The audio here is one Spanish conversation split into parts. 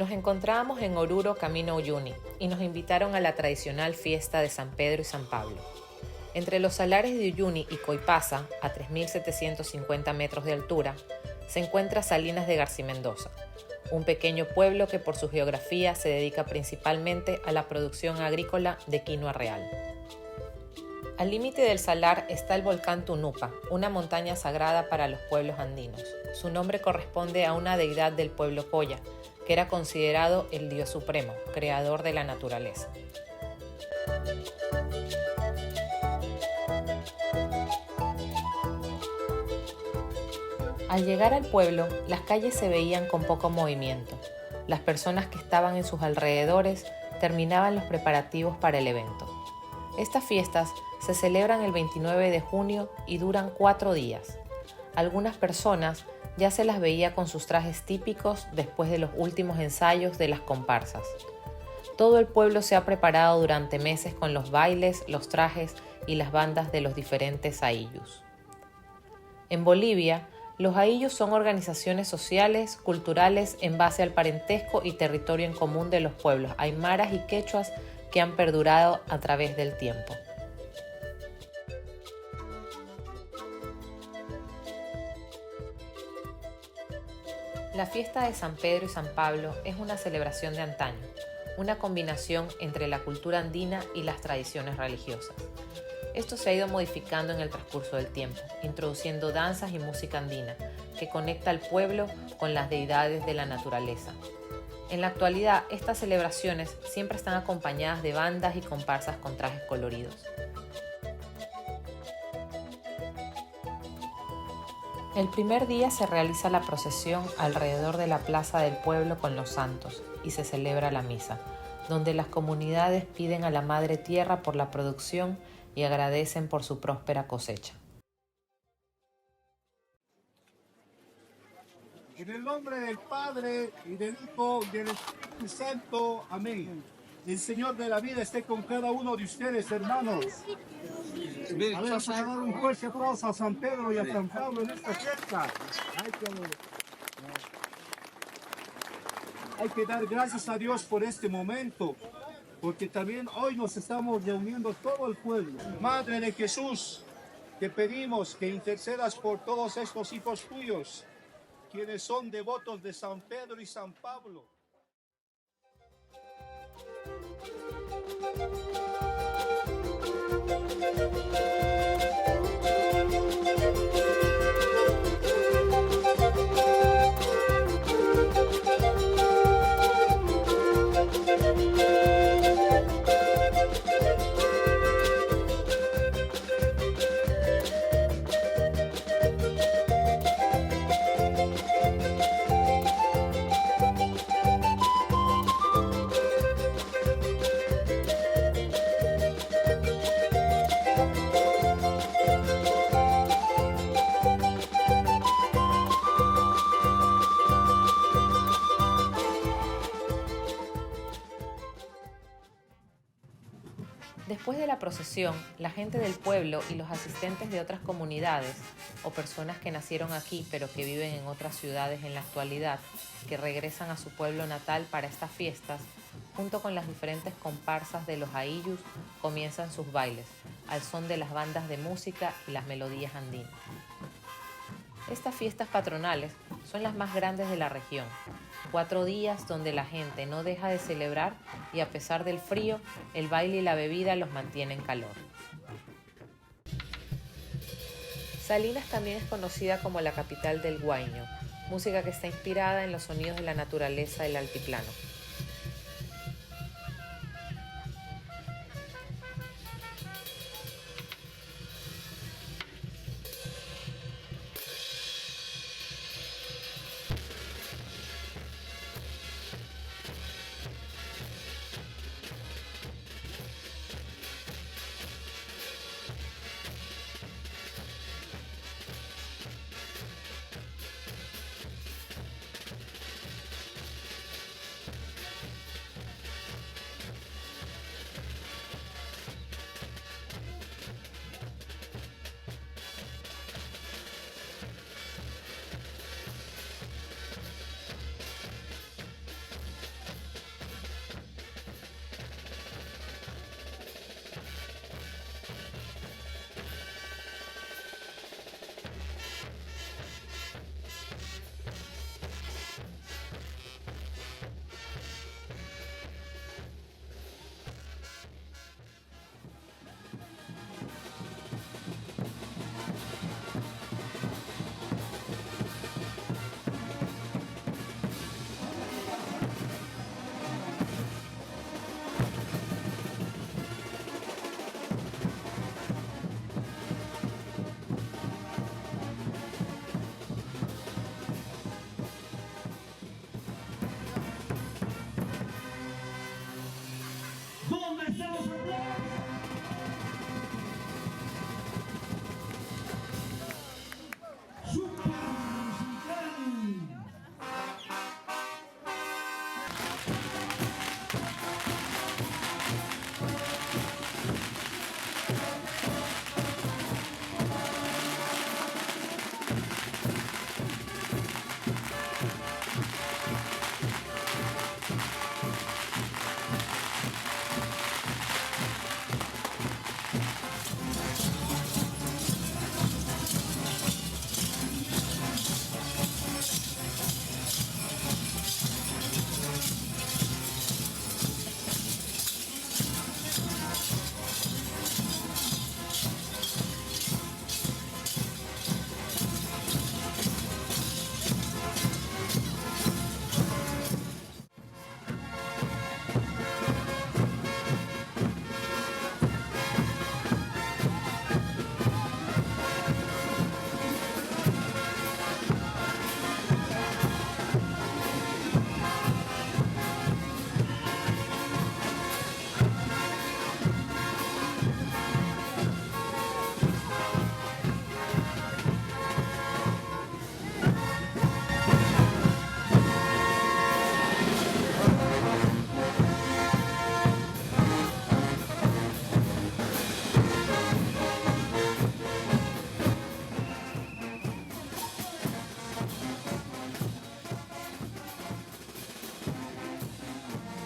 Nos encontrábamos en Oruro camino a Uyuni y nos invitaron a la tradicional fiesta de San Pedro y San Pablo. Entre los salares de Uyuni y Coipasa, a 3.750 metros de altura, se encuentra Salinas de Garcimendoza, un pequeño pueblo que por su geografía se dedica principalmente a la producción agrícola de quinoa real. Al límite del salar está el volcán Tunupa, una montaña sagrada para los pueblos andinos. Su nombre corresponde a una deidad del pueblo Coya, que era considerado el dios supremo, creador de la naturaleza. Al llegar al pueblo, las calles se veían con poco movimiento. Las personas que estaban en sus alrededores terminaban los preparativos para el evento. Estas fiestas se celebran el 29 de junio y duran 4 días. Algunas personas ya se las veía con sus trajes típicos después de los últimos ensayos de las comparsas. Todo el pueblo se ha preparado durante meses con los bailes, los trajes y las bandas de los diferentes aïllus. En Bolivia, los aïllus son organizaciones sociales, culturales en base al parentesco y territorio en común de los pueblos aymaras y quechuas que han perdurado a través del tiempo. La fiesta de San Pedro y San Pablo es una celebración de antaño, una combinación entre la cultura andina y las tradiciones religiosas. Esto se ha ido modificando en el transcurso del tiempo, introduciendo danzas y música andina, que conecta al pueblo con las deidades de la naturaleza. En la actualidad, estas celebraciones siempre están acompañadas de bandas y comparsas con trajes coloridos. El primer día se realiza la procesión alrededor de la plaza del pueblo con los santos y se celebra la misa, donde las comunidades piden a la Madre Tierra por la producción y agradecen por su próspera cosecha. En el nombre del Padre, y del Hijo, y del Espíritu Santo. Amén. El Señor de la vida esté con cada uno de ustedes, hermanos. A ver, vamos a dar un fuerte aplauso a San Pedro y a San Pablo en esta fiesta. Hay que dar gracias a Dios por este momento, porque también hoy nos estamos reuniendo todo el pueblo. Madre de Jesús, te pedimos que intercedas por todos estos hijos tuyos, quienes son devotos de San Pedro y San Pablo. Después de la procesión, la gente del pueblo y los asistentes de otras comunidades o personas que nacieron aquí pero que viven en otras ciudades en la actualidad, que regresan a su pueblo natal para estas fiestas, junto con las diferentes comparsas de los aïllus, comienzan sus bailes, al son de las bandas de música y las melodías andinas. Estas fiestas patronales son las más grandes de la región. 4 días donde la gente no deja de celebrar y a pesar del frío, el baile y la bebida los mantienen en calor. Salinas también es conocida como la capital del huayno, música que está inspirada en los sonidos de la naturaleza del altiplano.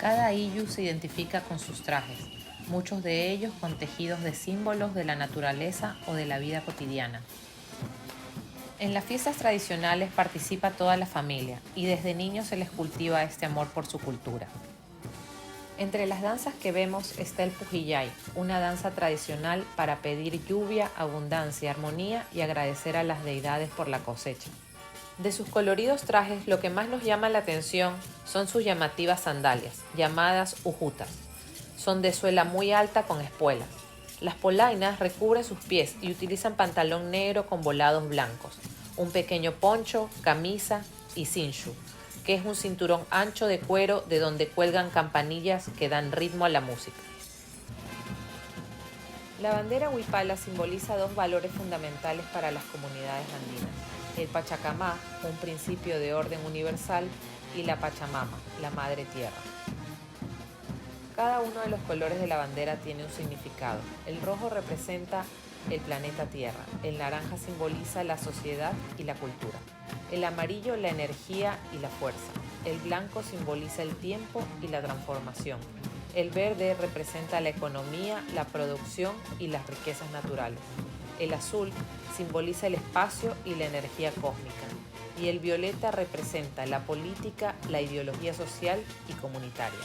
Cada iyu se identifica con sus trajes, muchos de ellos con tejidos de símbolos de la naturaleza o de la vida cotidiana. En las fiestas tradicionales participa toda la familia y desde niños se les cultiva este amor por su cultura. Entre las danzas que vemos está el Pujillay, una danza tradicional para pedir lluvia, abundancia, armonía y agradecer a las deidades por la cosecha. De sus coloridos trajes, lo que más nos llama la atención son sus llamativas sandalias, llamadas ujutas. Son de suela muy alta con espuelas. Las polainas recubren sus pies y utilizan pantalón negro con volados blancos, un pequeño poncho, camisa y sinshu, que es un cinturón ancho de cuero de donde cuelgan campanillas que dan ritmo a la música. La bandera huipala simboliza dos valores fundamentales para las comunidades andinas: el Pachacamá, un principio de orden universal, y la Pachamama, la Madre Tierra. Cada uno de los colores de la bandera tiene un significado. El rojo representa el planeta Tierra, el naranja simboliza la sociedad y la cultura, el amarillo la energía y la fuerza, el blanco simboliza el tiempo y la transformación, el verde representa la economía, la producción y las riquezas naturales, el azul simboliza el espacio y la energía cósmica, y el violeta representa la política, la ideología social y comunitaria.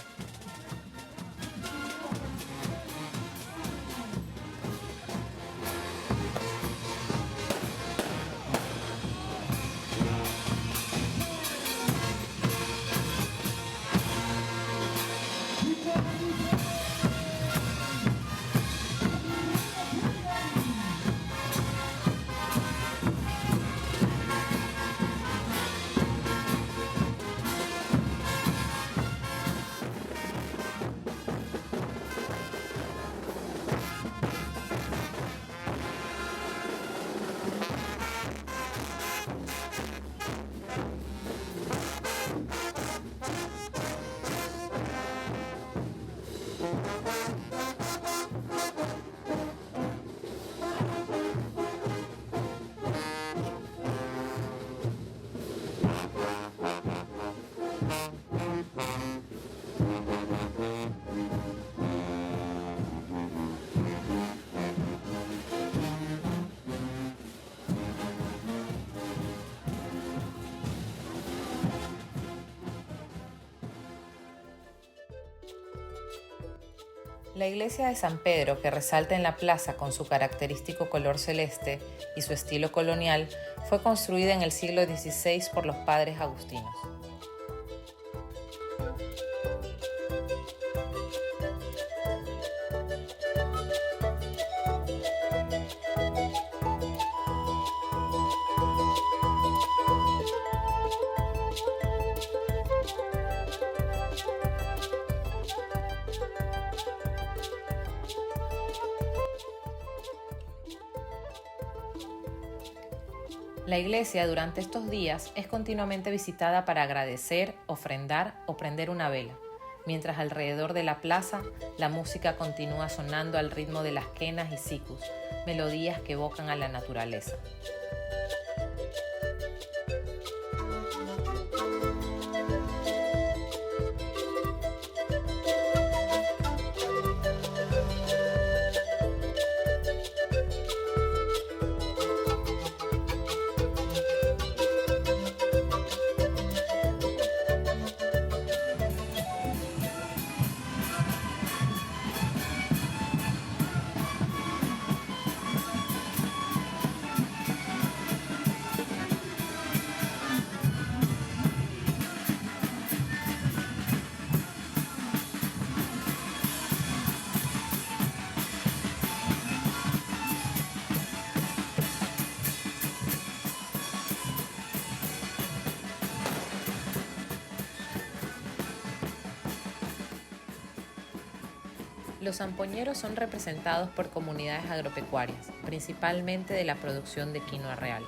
La iglesia de San Pedro, que resalta en la plaza con su característico color celeste y su estilo colonial, fue construida en el siglo XVI por los padres agustinos. La iglesia durante estos días es continuamente visitada para agradecer, ofrendar o prender una vela, mientras alrededor de la plaza la música continúa sonando al ritmo de las quenas y sikus, melodías que evocan a la naturaleza. Los zampoñeros son representados por comunidades agropecuarias, principalmente de la producción de quinoa real.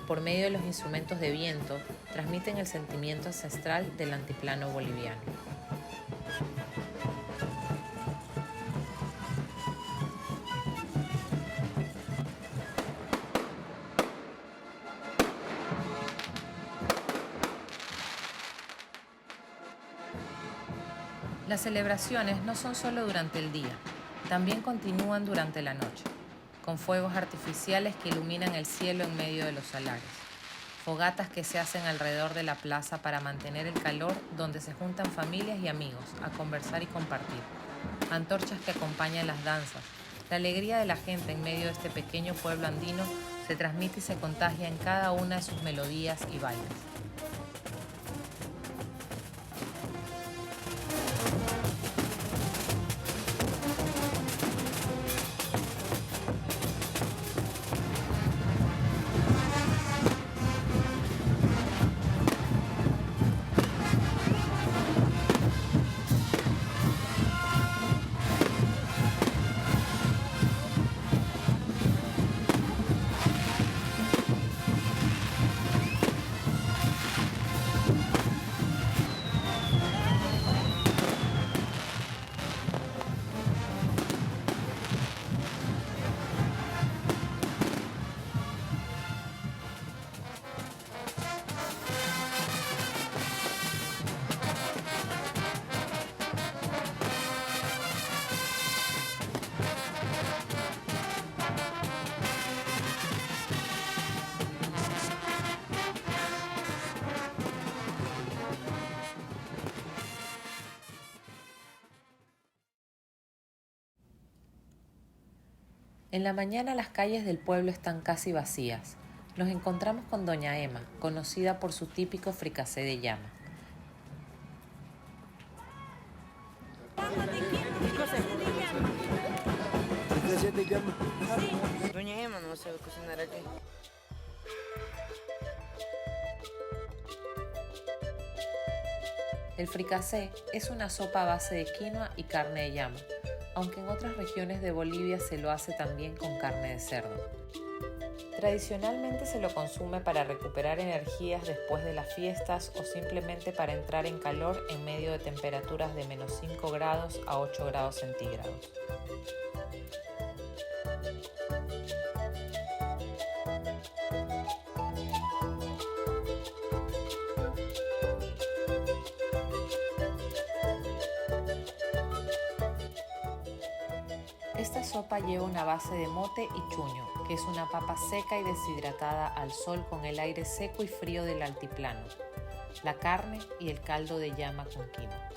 Por medio de los instrumentos de viento, transmiten el sentimiento ancestral del altiplano boliviano. Las celebraciones no son solo durante el día, también continúan durante la noche, con fuegos artificiales que iluminan el cielo en medio de los salares, fogatas que se hacen alrededor de la plaza para mantener el calor, donde se juntan familias y amigos a conversar y compartir, antorchas que acompañan las danzas. La alegría de la gente en medio de este pequeño pueblo andino se transmite y se contagia en cada una de sus melodías y bailes. En la mañana las calles del pueblo están casi vacías. Nos encontramos con doña Emma, conocida por su típico fricasé de llama. Doña Emma no sabe cocinar aquí. El fricasé es una sopa a base de quinoa y carne de llama, aunque en otras regiones de Bolivia se lo hace también con carne de cerdo. Tradicionalmente se lo consume para recuperar energías después de las fiestas o simplemente para entrar en calor en medio de temperaturas de -5 grados a 8 grados centígrados. Esta sopa lleva una base de mote y chuño, que es una papa seca y deshidratada al sol con el aire seco y frío del altiplano, la carne y el caldo de llama con quinoa.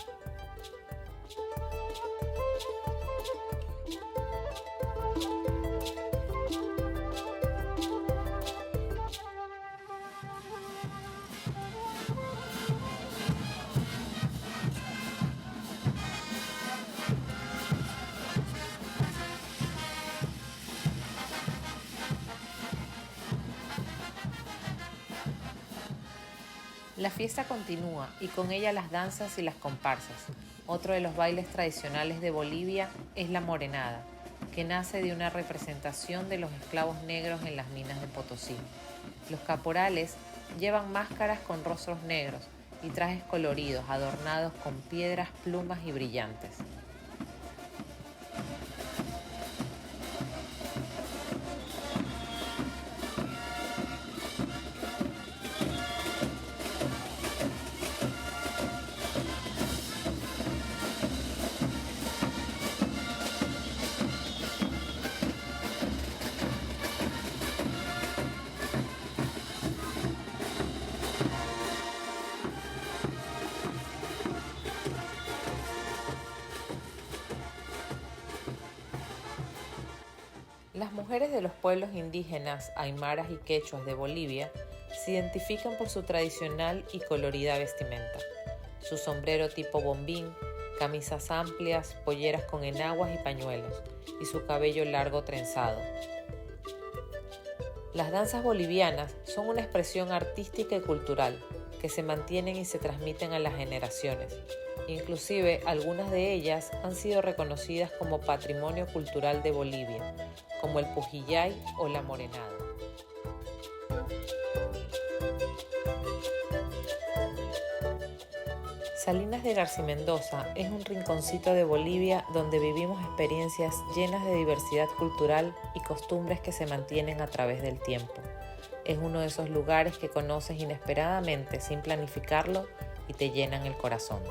La fiesta continúa y con ella las danzas y las comparsas. Otro de los bailes tradicionales de Bolivia es la morenada, que nace de una representación de los esclavos negros en las minas de Potosí. Los caporales llevan máscaras con rostros negros y trajes coloridos adornados con piedras, plumas y brillantes. Las mujeres de los pueblos indígenas, aymaras y quechuas de Bolivia se identifican por su tradicional y colorida vestimenta. Su sombrero tipo bombín, camisas amplias, polleras con enaguas y pañuelos, y su cabello largo trenzado. Las danzas bolivianas son una expresión artística y cultural que se mantienen y se transmiten a las generaciones. Inclusive, algunas de ellas han sido reconocidas como Patrimonio Cultural de Bolivia, como el Pujillay o la Morenada. Salinas de Garcimendoza es un rinconcito de Bolivia donde vivimos experiencias llenas de diversidad cultural y costumbres que se mantienen a través del tiempo. Es uno de esos lugares que conoces inesperadamente sin planificarlo y te llenan el corazón.